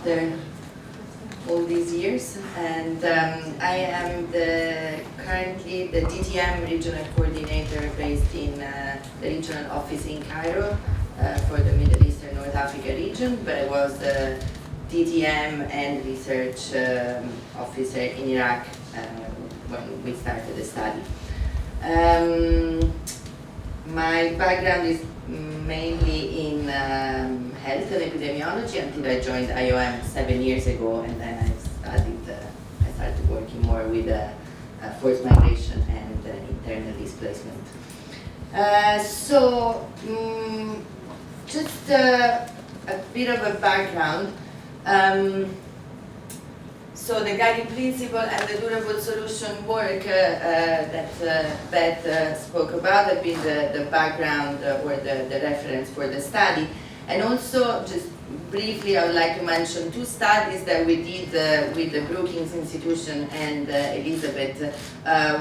after all these years, and I am currently the DTM regional coordinator based in the regional office in Cairo for the Middle East and North Africa region, but I was the DTM and research officer in Iraq when we started the study. My background is mainly in health and epidemiology until I joined IOM 7 years ago, and then I started working more with forced migration and internal displacement. Just a bit of a background. So the guiding principle and the durable solution work that Beth spoke about have been the background or the reference for the study. And also, just briefly, I would like to mention two studies that we did with the Brookings Institution and Elizabeth.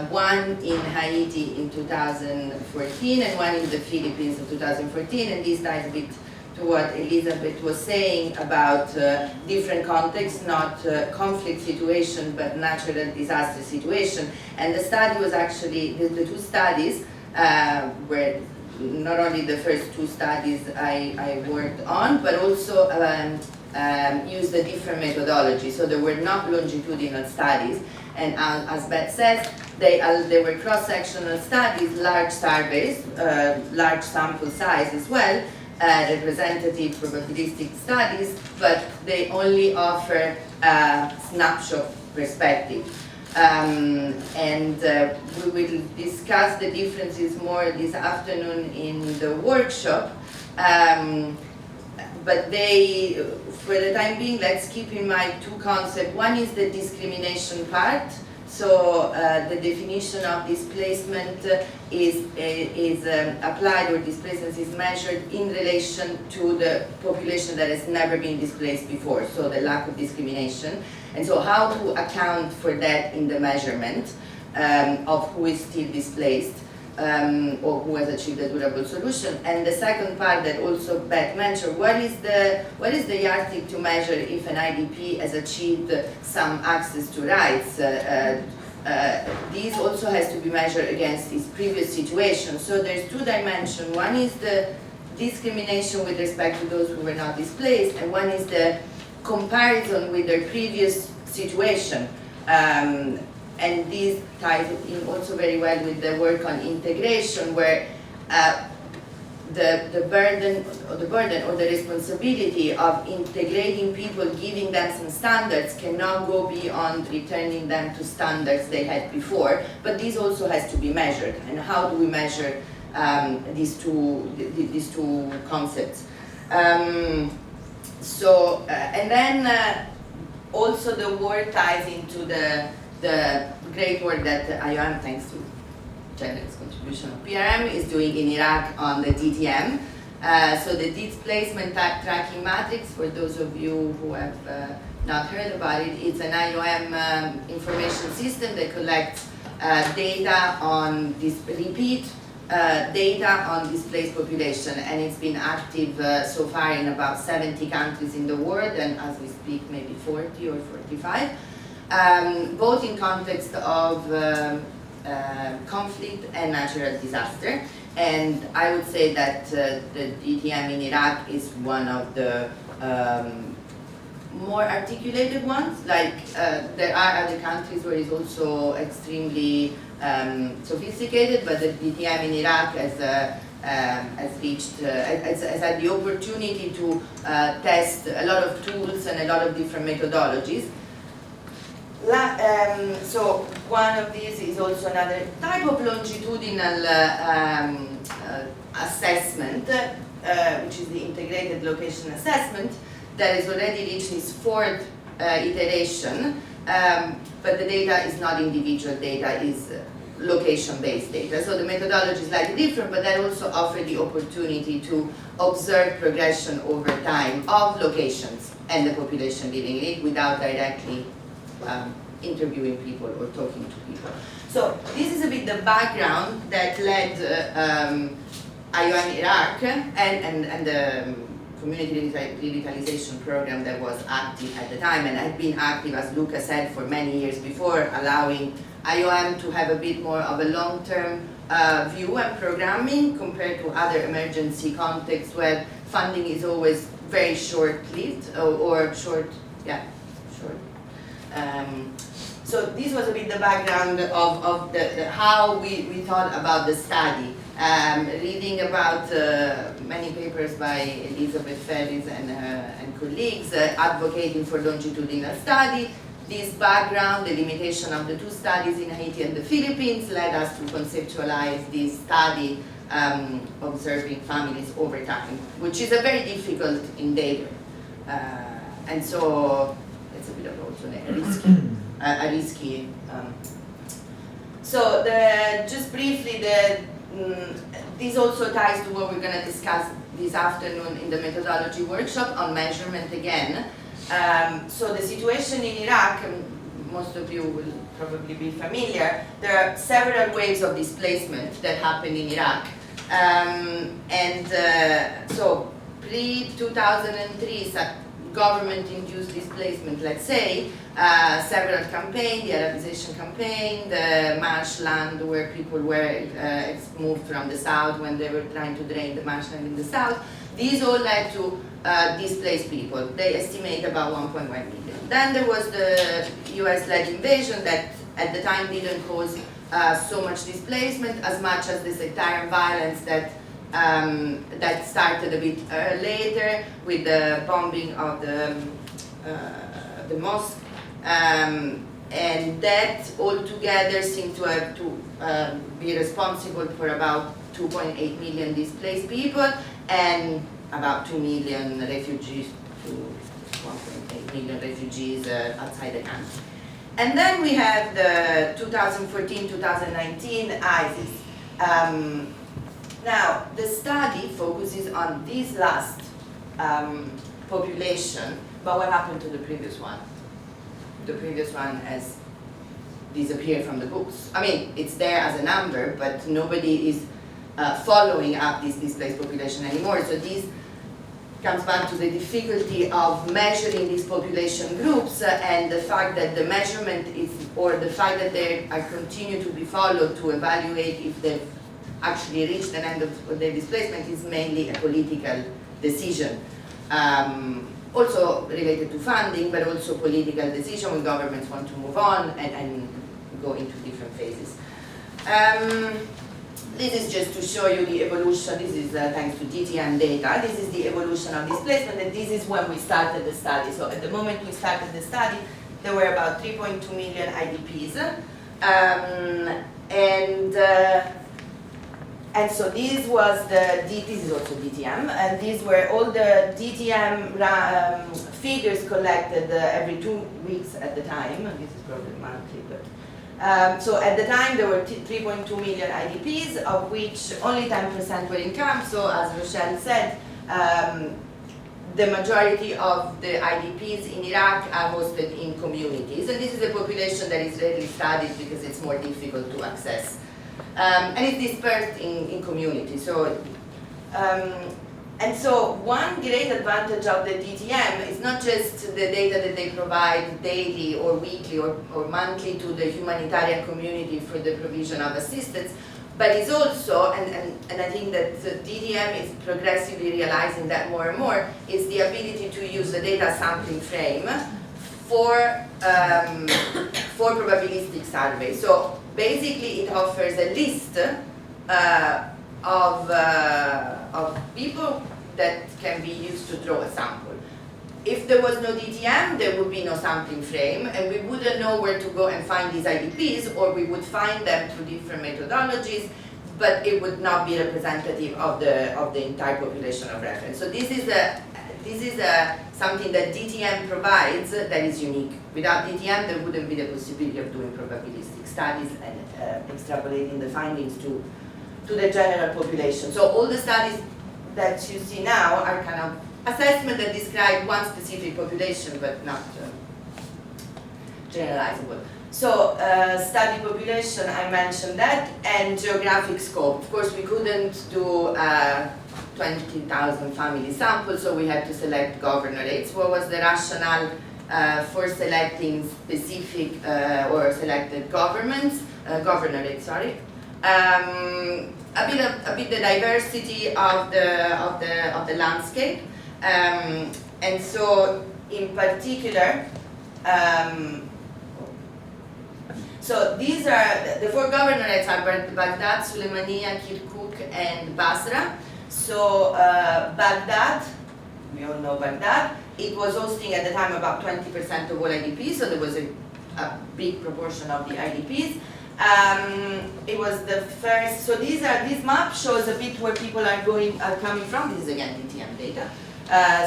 One in Haiti in 2014 and one in the Philippines in 2014. And this ties a bit to what Elizabeth was saying about different contexts, not conflict situation, but natural disaster situation. And the study was actually, the two studies were not only the first two studies I worked on, but also used a different methodology. So there were not longitudinal studies. And as Beth says, they were cross-sectional studies, large surveys, large sample size as well, representative probabilistic studies, but they only offer a snapshot perspective. We will discuss the differences more this afternoon in the workshop. But for the time being, let's keep in mind two concepts. One is the discrimination part. So the definition of displacement is applied, or displacement is measured in relation to the population that has never been displaced before, so the lack of discrimination. And so how to account for that in the measurement of who is still displaced or who has achieved a durable solution. And the second part that also Beth mentioned, what is the yardstick to measure if an IDP has achieved some access to rights? This also has to be measured against its previous situation. So there's two dimensions. One is the discrimination with respect to those who were not displaced, and one is the comparison with their previous situation. And this ties in also very well with the work on integration, where the burden or the responsibility of integrating people, giving them some standards, cannot go beyond returning them to standards they had before. But this also has to be measured. And how do we measure these two concepts? And then also the work ties into the great work that IOM, thanks to generous contribution of PRM, is doing in Iraq on the DTM. So the displacement tracking matrix, for those of you who have not heard about it, it's an IOM information system that collects data on this repeat data on displaced population, and it's been active so far in about 70 countries in the world, and as we speak maybe 40 or 45. Both in context of conflict and natural disaster. And I would say that the DTM in Iraq is one of the more articulated ones. Like there are other countries where it's also extremely sophisticated, but the DTM in Iraq has had the opportunity to test a lot of tools and a lot of different methodologies. So one of these is also another type of longitudinal assessment, which is the integrated location assessment, that has already reached its fourth iteration, but the data is not individual data, is location-based data. So the methodology is slightly different, but that also offers the opportunity to observe progression over time of locations and the population living in it without directly interviewing people or talking to people. So this is a bit the background that led IOM Iraq and community revitalization program that was active at the time and had been active, as Luca said, for many years before, allowing IOM to have a bit more of a long-term view and programming compared to other emergency contexts where funding is always very short-lived or short. So this was a bit the background of how we thought about the study. Reading about many papers by Elizabeth Ferris and colleagues advocating for longitudinal study. This background, the limitation of the two studies in Haiti and the Philippines, led us to conceptualize this study observing families over time, which is a very difficult endeavor. And so it's a bit of also a risky. So just briefly, this also ties to what we're going to discuss this afternoon in the methodology workshop on measurement again. So the situation in Iraq, most of you will probably be familiar, there are several waves of displacement that happen in Iraq. So pre-2003, government-induced displacement, let's say, several campaigns, the Arabization campaign, the marshland where people were moved from the south when they were trying to drain the marshland in the south. These all led to displaced people. They estimate about 1.1 million. Then there was the US-led invasion that at the time didn't cause so much displacement as much as the sectarian violence that started a bit later with the bombing of the mosque, and that altogether seemed to have to be responsible for about 2.8 million displaced people and about 2 million refugees to 1.8 million refugees outside the country. And then we have the 2014-2019 ISIS. Now, the study focuses on this last population, but what happened to the previous one? The previous one has disappeared from the books. I mean, it's there as a number, but nobody is following up this displaced population anymore. So this comes back to the difficulty of measuring these population groups and the fact that the measurement is, or the fact that they are continue to be followed to evaluate if they've actually reached an end of their displacement is mainly a political decision. Also related to funding, but also political decision when governments want to move on and go into different phases. This is just to show you the evolution. This is thanks to DTM data. This is the evolution of displacement, and this is when we started the study. So at the moment we started the study, there were about 3.2 million IDPs. And so this was this is also DTM, and these were all the DTM figures collected every 2 weeks at the time. This is probably monthly, but so at the time there were 3.2 million IDPs, of which only 10% were in camps. So as Rochelle said, the majority of the IDPs in Iraq are hosted in communities, and this is a population that is rarely studied because it's more difficult to access. And it's dispersed in communities. So, and so one great advantage of the DTM is not just the data that they provide daily or weekly or monthly to the humanitarian community for the provision of assistance, but it's also, and I think that the DTM is progressively realizing that more and more, is the ability to use the data sampling frame for probabilistic survey. So basically it offers a list of people that can be used to draw a sample. If there was no DTM, there would be no sampling frame, and we wouldn't know where to go and find these IDPs, or we would find them through different methodologies, but it would not be representative of the entire population of reference. So this is something that DTM provides that is unique. Without DTM, there wouldn't be the possibility of doing probabilistic studies and extrapolating the findings to the general population. So all the studies that you see now are kind of assessment that describe one specific population, but not generalizable. So study population, I mentioned that, and geographic scope. Of course, we couldn't do 20,000 family samples, so we had to select governorates. What was the rationale for selecting specific or selected governorates? Sorry. A bit the diversity of the landscape, and so in particular. So these are, the four governorates are Baghdad, Sulaymaniyah, Kirkuk, and Basra. So Baghdad, we all know Baghdad, it was hosting at the time about 20% of all IDPs, so there was a big proportion of the IDPs. It was the first, so this map shows a bit where people are coming from. This is again DTM data.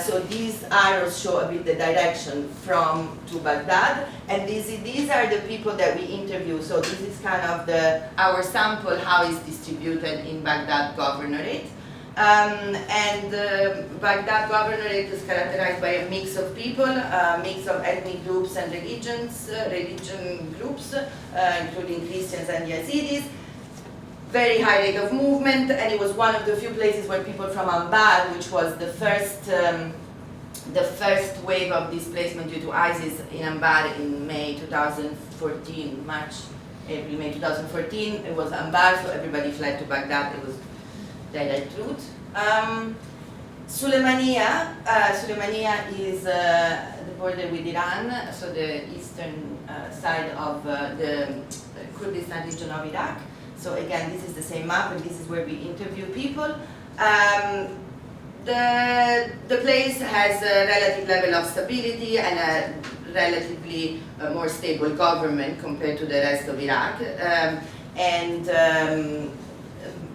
So these arrows show a bit the direction from to Baghdad, and these are the people that we interview. So this is kind of our sample, how it's distributed in Baghdad governorate. And Baghdad governorate is characterized by a mix of people, a mix of ethnic groups and religion groups, including Christians and Yazidis. Very high rate of movement, and it was one of the few places where people from Anbar, which was the first wave of displacement due to ISIS in Anbar in May 2014, April, May 2014. It was Anbar, so everybody fled to Baghdad. It was direct route. Sulaymaniyah is the border with Iran, so the eastern side of the Kurdistan region of Iraq. So again, this is the same map, and this is where we interview people. The place has a relative level of stability and a relatively more stable government compared to the rest of Iraq.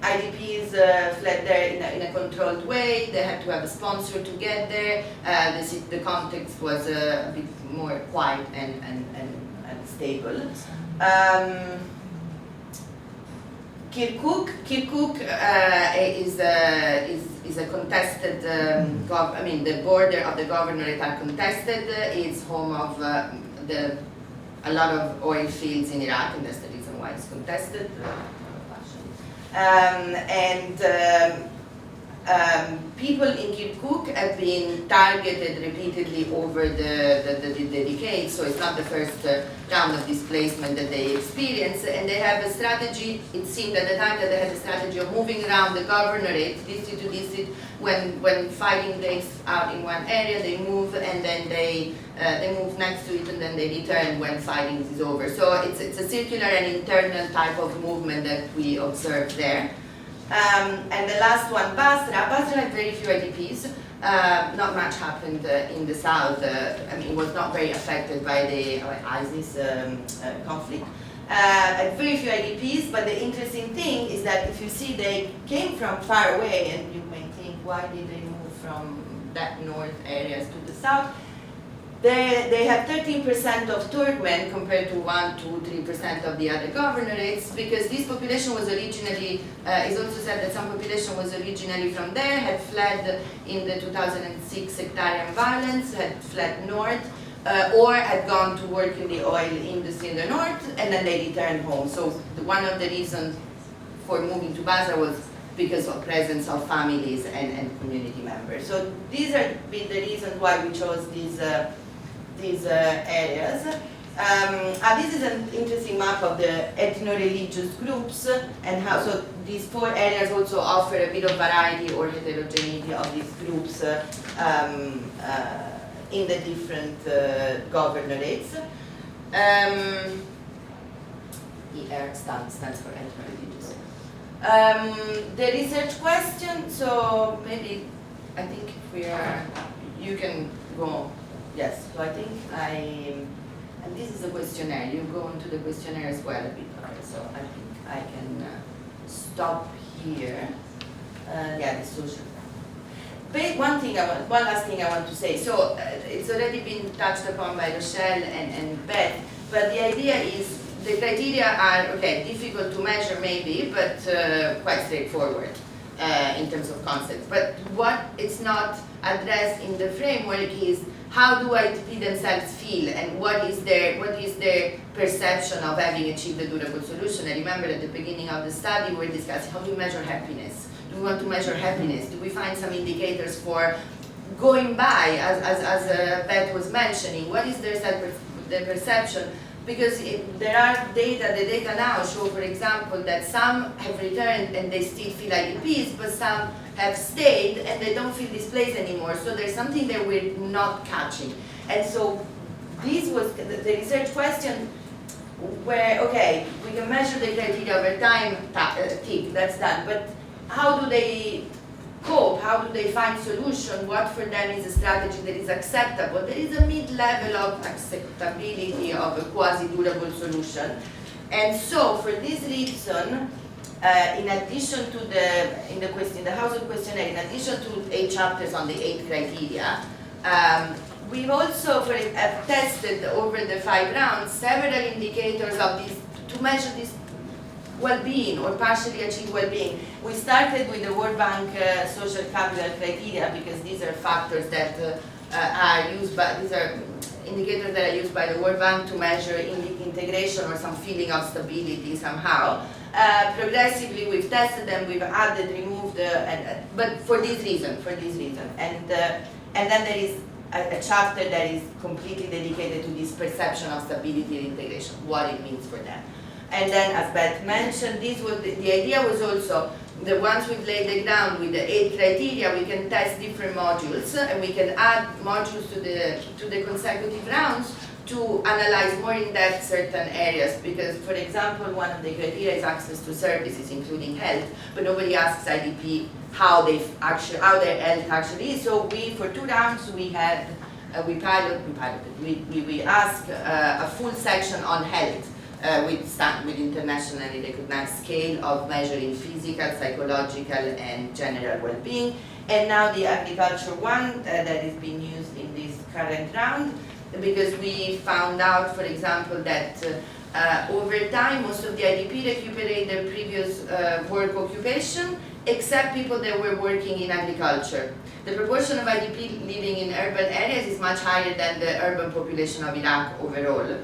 IDPs fled there in a controlled way. They had to have a sponsor to get there. The context was a bit more quiet and stable. Kirkuk is a contested. The border of the governorate are contested. It's home of a lot of oil fields in Iraq, and that's the reason why it's contested. People in Kirkuk have been targeted repeatedly over the decades, so it's not the first round of displacement that they experience, and they have a strategy. It seemed at the time that they had a strategy of moving around the governorate, district to district. When fighting breaks out in one area, they move, and then they move next to it, and then they return when fighting is over. So it's a circular and internal type of movement that we observe there. And the last one, Basra had very few IDPs. Not much happened in the south. It was not very affected by the ISIS conflict. Very few IDPs, but the interesting thing is that if you see they came from far away, and you may think, why did they move from that north areas to the south? They have 13% of Turkmen compared to 1-3% of the other governorates, because this population was originally, it's also said that some population was originally from there, had fled in the 2006 sectarian violence, had fled north, or had gone to work in the oil industry in the north, and then they returned home. So one of the reasons for moving to Basra was because of presence of families and community members. So these are the reasons why we chose these areas. This is an interesting map of the ethno-religious groups and how, so these four areas also offer a bit of variety or heterogeneity of these groups in the different governorates. ER stands for ethno-religious. The research question, so maybe, I think you can go. Yes, so I think and this is a questionnaire. You go into the questionnaire as well a bit. Okay, so I think I can stop here. The social. One last thing I want to say. So it's already been touched upon by Rochelle and Beth, but the idea is the criteria are, difficult to measure maybe, but quite straightforward in terms of concepts. But what it's not addressed in the framework is how do IDP themselves feel, and what is their perception of having achieved a durable solution. I remember at the beginning of the study we were discussing how do we measure happiness. we want to measure happiness? Do we find some indicators for going by, as Beth was mentioning? What is their perception? Because there are data, the data now show, for example, that some have returned and they still feel IDPs, but some have stayed and they don't feel displaced anymore. So there's something that we're not catching. And so this was the research question where, okay, we can measure the criteria over time, tick, that's done. But how do they cope? How do they find solution? What for them is a strategy that is acceptable? There is a mid-level of acceptability of a quasi-durable solution. And so for this reason, in addition to the household questionnaire, in addition to 8 chapters on the 8 criteria, we've also have tested over the 5 rounds several indicators of this to measure this well-being or partially achieved well-being. We started with the World Bank social capital criteria because these are factors that are used by, these are indicators that are used by the World Bank to measure integration or some feeling of stability somehow. Progressively we've tested them, we've added, removed, but for this reason. And then there is a chapter that is completely dedicated to this perception of stability and integration, what it means for them. And then, as Beth mentioned, this was the idea was also that once we've laid the ground with the 8 criteria, we can test different modules and we can add modules to the consecutive rounds to analyze more in depth certain areas. Because, for example, one of the criteria is access to services, including health, but nobody asks IDP how their health actually is. So for 2 rounds we had we asked a full section on health. With internationally recognized scale of measuring physical, psychological, and general well-being. And now the agriculture one that is being used in this current round, because we found out, for example, that over time, most of the IDP recuperate their previous work occupation, except people that were working in agriculture. The proportion of IDP living in urban areas is much higher than the urban population of Iraq overall.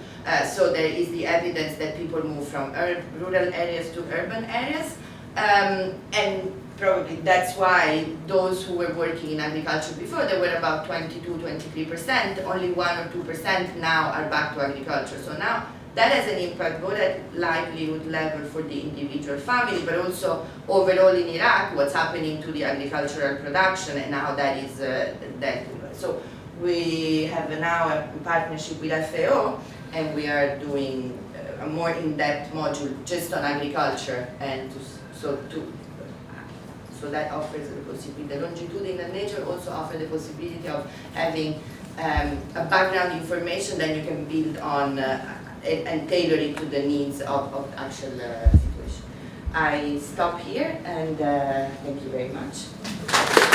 So there is the evidence that people move from rural areas to urban areas. And probably that's why those who were working in agriculture before, there were about 22-23%, only 1 or 2% now are back to agriculture. So now that has an impact both at livelihood level for the individual family, but also overall in Iraq, what's happening to the agricultural production and how that is dealt with. So we have now a partnership with FAO, and we are doing a more in-depth module just on agriculture, and so that offers the possibility. The longitudinal nature also offers the possibility of having a background information that you can build on and tailor it to the needs of actual situation. I stop here, and thank you very much.